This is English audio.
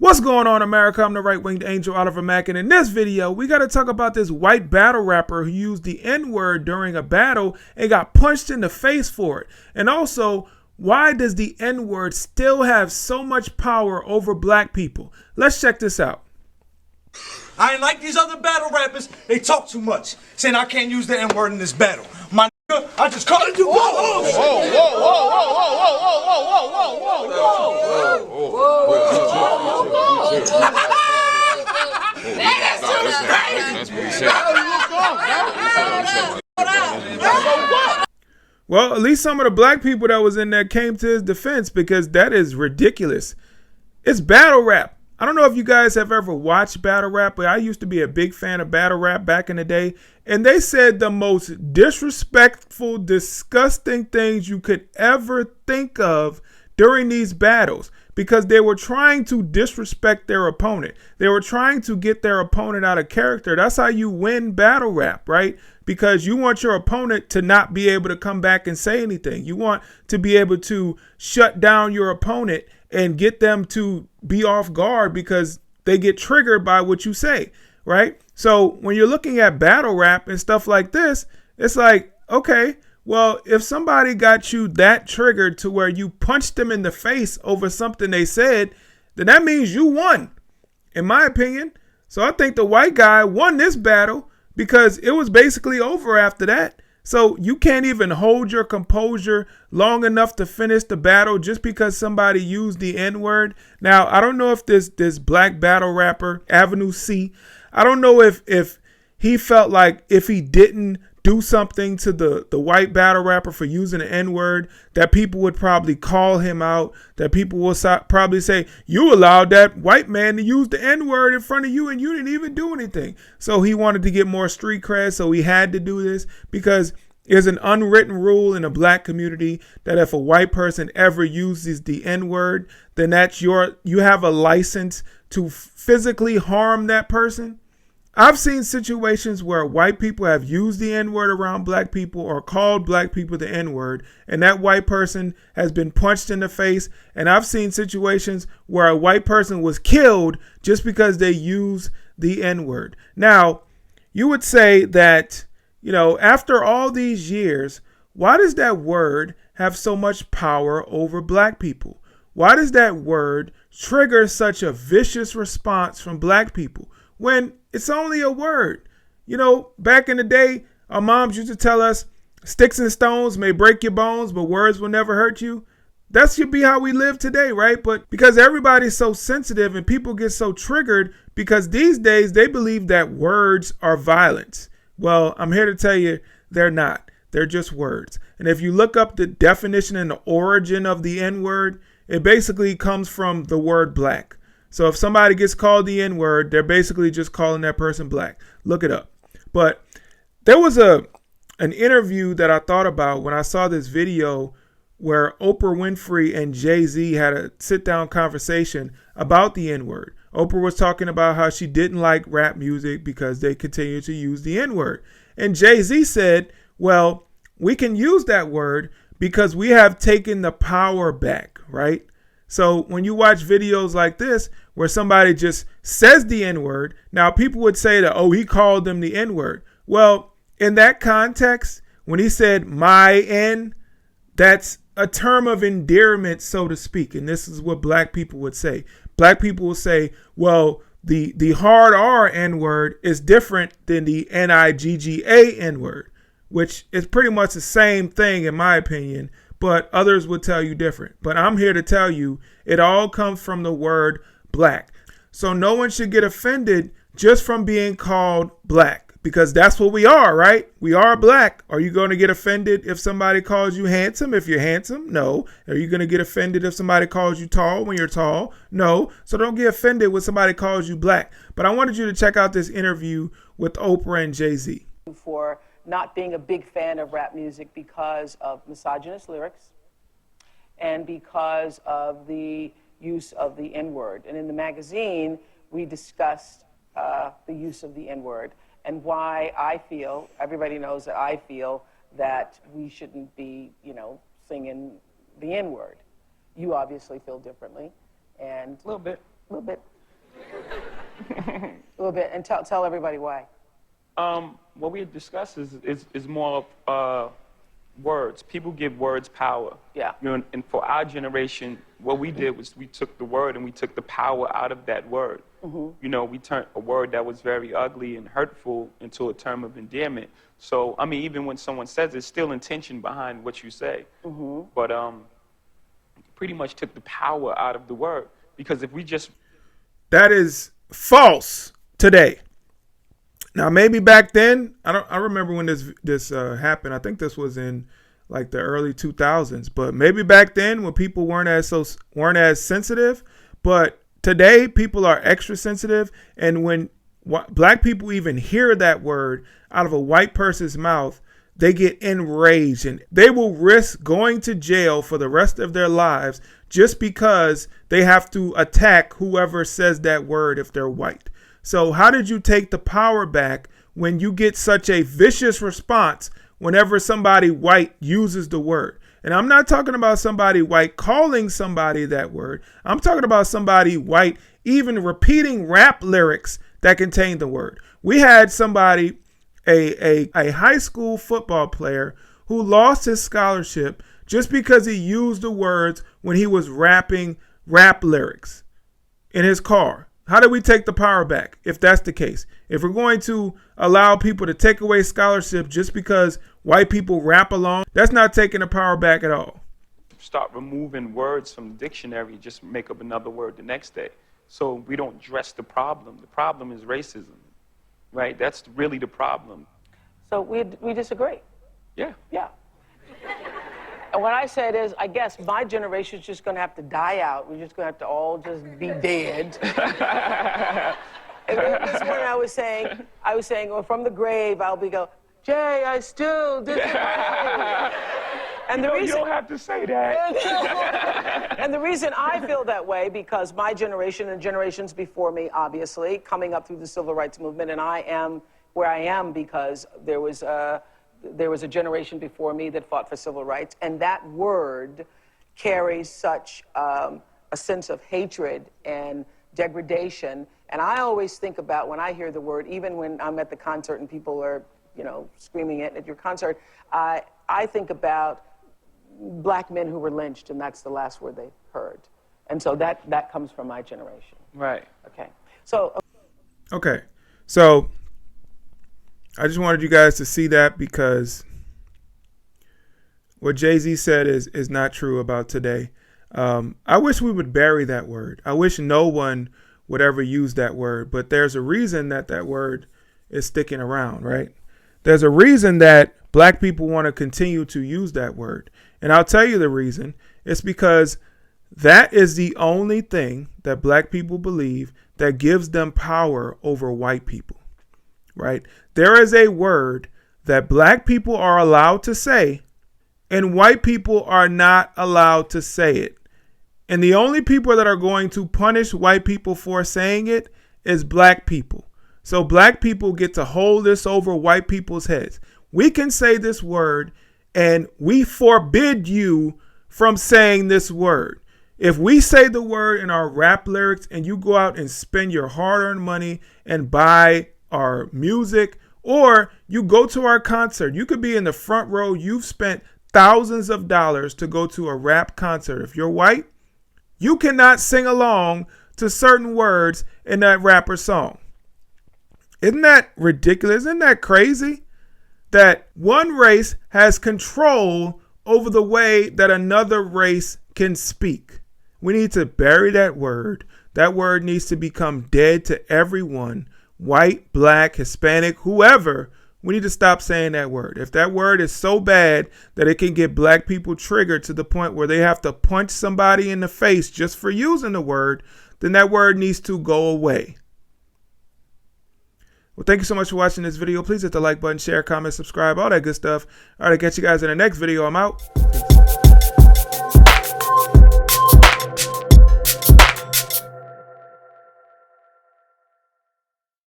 What's going on, America? I'm the right-winged angel, Oliver Mack, and in this video, we got to talk about this white battle rapper who used the N-word during a battle and got punched in the face for it. And also, why does the N-word still have so much power over black people? Let's check this out. I ain't like these other battle rappers. They talk too much, saying I can't use the N-word in this battle. My nigga, I just called you. Whoa, whoa, whoa, whoa, Well, at least some of the black people that was in there came to his defense, because that is ridiculous. It's battle rap. I don't know if you guys have ever watched battle rap, but I used to be a big fan of battle rap back in the day. And they said the most disrespectful, disgusting things you could ever think of during these battles, because they were trying to disrespect their opponent. They were trying to get their opponent out of character. That's how you win battle rap, right? Because you want your opponent to not be able to come back and say anything. You want to be able to shut down your opponent and get them to be off guard because they get triggered by what you say, right? So when you're looking at battle rap and stuff like this, it's like, okay, well, if somebody got you that triggered to where you punched them in the face over something they said, then that means you won, in my opinion. So I think the white guy won this battle because it was basically over after that. So you can't even hold your composure long enough to finish the battle just because somebody used the N-word. Now, I don't know if this black battle rapper, Avenue C, I don't know if he felt like if he didn't do something to the white battle rapper for using the N-word, that people would probably call him out, that people will probably say, you allowed that white man to use the N-word in front of you and you didn't even do anything. So he wanted to get more street cred, so he had to do this, because there's an unwritten rule in the black community that if a white person ever uses the N-word, then you have a license to physically harm that person. I've seen situations where white people have used the N-word around black people or called black people the N-word, and that white person has been punched in the face. And I've seen situations where a white person was killed just because they used the N-word. Now, you would say that, you know, after all these years, why does that word have so much power over black people? Why does that word trigger such a vicious response from black people when it's only a word? You know, back in the day, our moms used to tell us, sticks and stones may break your bones, but words will never hurt you. That should be how we live today, right? But because everybody's so sensitive and people get so triggered because these days they believe that words are violence. Well, I'm here to tell you they're not. They're just words. And if you look up the definition and the origin of the N-word, it basically comes from the word black. So if somebody gets called the N-word, they're basically just calling that person black. Look it up. But there was an interview that I thought about when I saw this video where Oprah Winfrey and Jay-Z had a sit-down conversation about the N-word. Oprah was talking about how she didn't like rap music because they continue to use the N-word. And Jay-Z said, well, we can use that word because we have taken the power back, right? So when you watch videos like this where somebody just says the N-word, now people would say that, oh, he called them the N-word. Well, in that context, when he said my N, that's a term of endearment, so to speak. And this is what black people would say. Black people will say, well, the hard R N-word is different than the N-I-G-G-A N-word, which is pretty much the same thing in my opinion, but others would tell you different. But I'm here to tell you it all comes from the word black. So no one should get offended just from being called black, because that's what we are, right? We are black. Are you going to get offended if somebody calls you handsome if you're handsome? No. Are you going to get offended if somebody calls you tall when you're tall? No. So don't get offended when somebody calls you black. But I wanted you to check out this interview with Oprah and Jay-Z. For not being a big fan of rap music because of misogynist lyrics and because of the use of the N-word. And in the magazine, we discussed the use of the N-word and why I feel, everybody knows that I feel that we shouldn't be, singing the N-word. You obviously feel differently. And a little bit. A little bit. A little bit, and tell everybody why. What we had discussed is more of words. People give words power. Yeah. You know, and for our generation, what we did was we took the word and we took the power out of that word. You know, we turned a word that was very ugly and hurtful into a term of endearment. So, I mean, even when someone says there's still intention behind what you say. But pretty much took the power out of the word. Because if we just... That is false today. Now, maybe back then, I remember when this happened. I think this was in like the early 2000s. But maybe back then when people weren't as sensitive. But today, people are extra sensitive. And when black people even hear that word out of a white person's mouth, they get enraged and they will risk going to jail for the rest of their lives just because they have to attack whoever says that word if they're white. So how did you take the power back when you get such a vicious response whenever somebody white uses the word? And I'm not talking about somebody white calling somebody that word. I'm talking about somebody white even repeating rap lyrics that contain the word. We had somebody, a high school football player who lost his scholarship just because he used the words when he was rapping rap lyrics in his car. How do we take the power back if that's the case? If we're going to allow people to take away scholarship just because white people rap along, that's not taking the power back at all. Start removing words from the dictionary, just make up another word the next day. So we don't address the problem. The problem is racism, right? That's really the problem. So we disagree. Yeah. Yeah. And what I said is, I guess my generation's just going to have to die out. We're just going to have to all just be dead. And this morning I was saying, well, from the grave, I'll be go, Jay, I still disagree. And the reason, you don't have to say that. And the reason I feel that way, because my generation and generations before me, obviously, coming up through the civil rights movement, and I am where I am because there was a generation before me that fought for civil rights, and that word carries such a sense of hatred and degradation. And I always think about, when I hear the word, even when I'm at the concert and people are, you know, screaming it at your concert, I think about black men who were lynched, and that's the last word they heard. And so that comes from my generation. Right. Okay. So. Okay. So I just wanted you guys to see that, because what Jay-Z said is not true about today. I wish we would bury that word. I wish no one would ever use that word, but there's a reason that word is sticking around, right? There's a reason that black people want to continue to use that word. And I'll tell you the reason. It's because that is the only thing that black people believe that gives them power over white people, right? There is a word that black people are allowed to say, and white people are not allowed to say it. And the only people that are going to punish white people for saying it is black people. So black people get to hold this over white people's heads. We can say this word, and we forbid you from saying this word. If we say the word in our rap lyrics and you go out and spend your hard-earned money and buy our music, or you go to our concert, you could be in the front row. You've spent thousands of dollars to go to a rap concert. If you're white, you cannot sing along to certain words in that rapper song. Isn't that ridiculous? Isn't that crazy? That one race has control over the way that another race can speak. We need to bury that word. That word needs to become dead to everyone. White, black, Hispanic, whoever. We need to stop saying that word. If that word is so bad that it can get black people triggered to the point where they have to punch somebody in the face just for using the word, then that word needs to go away. Well, thank you so much for watching this video. Please hit the like button, share, comment, subscribe, all that good stuff. All right, I'll catch you guys in the next video. I'm out. Peace.